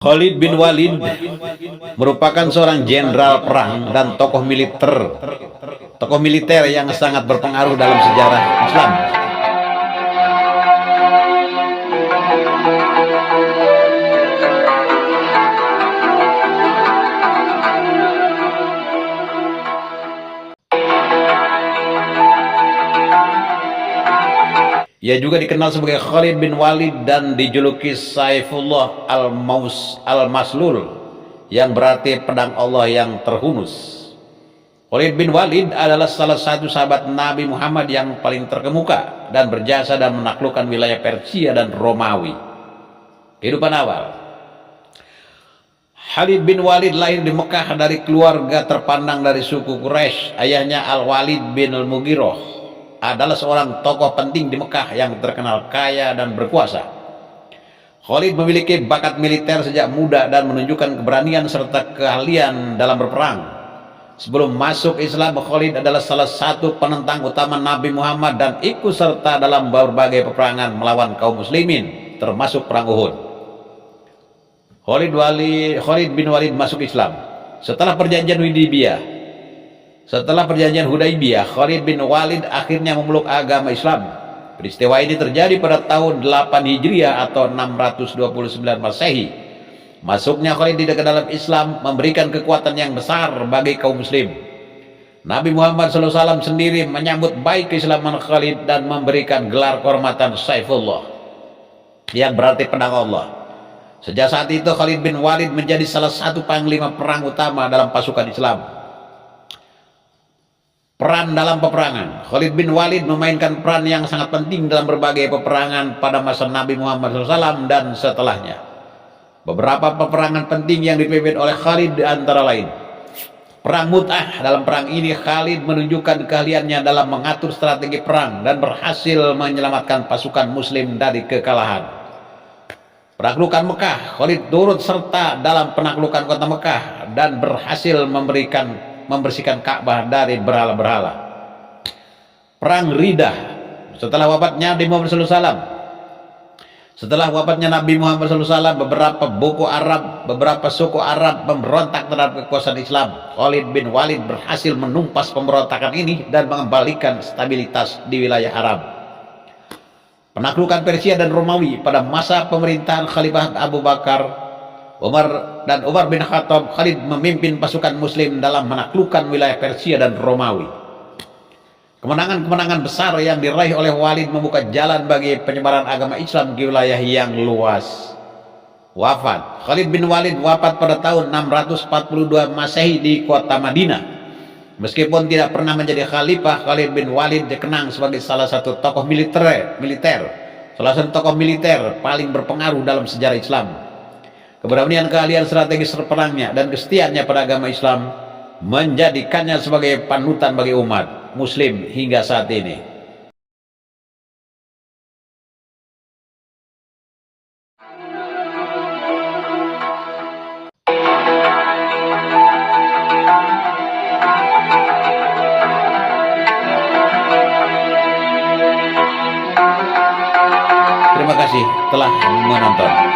Khalid bin Walid merupakan seorang jenderal perang dan tokoh militer yang sangat berpengaruh dalam sejarah Islam. Ia juga dikenal sebagai Khalid bin Walid dan dijuluki Saifullah al-Maslul, yang berarti pedang Allah yang terhunus. Khalid bin Walid adalah salah satu sahabat Nabi Muhammad yang paling terkemuka dan berjasa dan menaklukkan wilayah Persia dan Romawi. Kehidupan awal. Khalid bin Walid lahir di Mekah dari keluarga terpandang dari suku Quraisy. Ayahnya Al-Walid bin Al-Mughirah adalah seorang tokoh penting di Mekah yang terkenal kaya dan berkuasa. Khalid memiliki bakat militer sejak muda dan menunjukkan keberanian serta keahlian dalam berperang. Sebelum masuk Islam, Khalid adalah salah satu penentang utama Nabi Muhammad dan ikut serta dalam berbagai peperangan melawan kaum muslimin, termasuk perang Uhud. Khalid bin Walid masuk Islam setelah perjanjian Hudaybiyah. Setelah perjanjian Hudaybiyah, Khalid bin Walid akhirnya memeluk agama Islam. Peristiwa ini terjadi pada tahun 8 Hijriah atau 629 Masehi. Masuknya Khalid di dalam Islam memberikan kekuatan yang besar bagi kaum muslim. Nabi Muhammad SAW sendiri menyambut baik keislaman Khalid dan memberikan gelar kehormatan Saifullah, yang berarti pedang Allah. Sejak saat itu Khalid bin Walid menjadi salah satu panglima perang utama dalam pasukan Islam. Peran dalam peperangan. Khalid bin Walid memainkan peran yang sangat penting dalam berbagai peperangan pada masa Nabi Muhammad SAW dan setelahnya. Beberapa peperangan penting yang dipimpin oleh Khalid antara lain Perang Mu'tah. Dalam perang ini Khalid menunjukkan keahliannya dalam mengatur strategi perang dan berhasil menyelamatkan pasukan muslim dari kekalahan. Penaklukan Mekah. Khalid turut serta dalam penaklukan kota Mekah dan berhasil membersihkan Ka'bah dari berhala-berhala. Perang Riddah. Setelah wafatnya Nabi Muhammad SAW, beberapa suku Arab memberontak terhadap kekuasaan Islam. Khalid bin Walid berhasil menumpas pemberontakan ini dan mengembalikan stabilitas di wilayah Arab. Penaklukan Persia dan Romawi pada masa pemerintahan Khalifah Abu Bakar Umar bin Khattab. Khalid memimpin pasukan muslim dalam menaklukkan wilayah Persia dan Romawi. Kemenangan-kemenangan besar yang diraih oleh Walid membuka jalan bagi penyebaran agama Islam di wilayah yang luas. Wafat. Khalid bin Walid wafat pada tahun 642 Masehi di kota Madinah. Meskipun tidak pernah menjadi khalifah, Khalid bin Walid dikenang sebagai salah satu tokoh militer paling berpengaruh dalam sejarah Islam. Keberanian, keahlian strategis perangnya dan kesetiaannya pada agama Islam menjadikannya sebagai panutan bagi umat muslim hingga saat ini. Terima kasih telah menonton.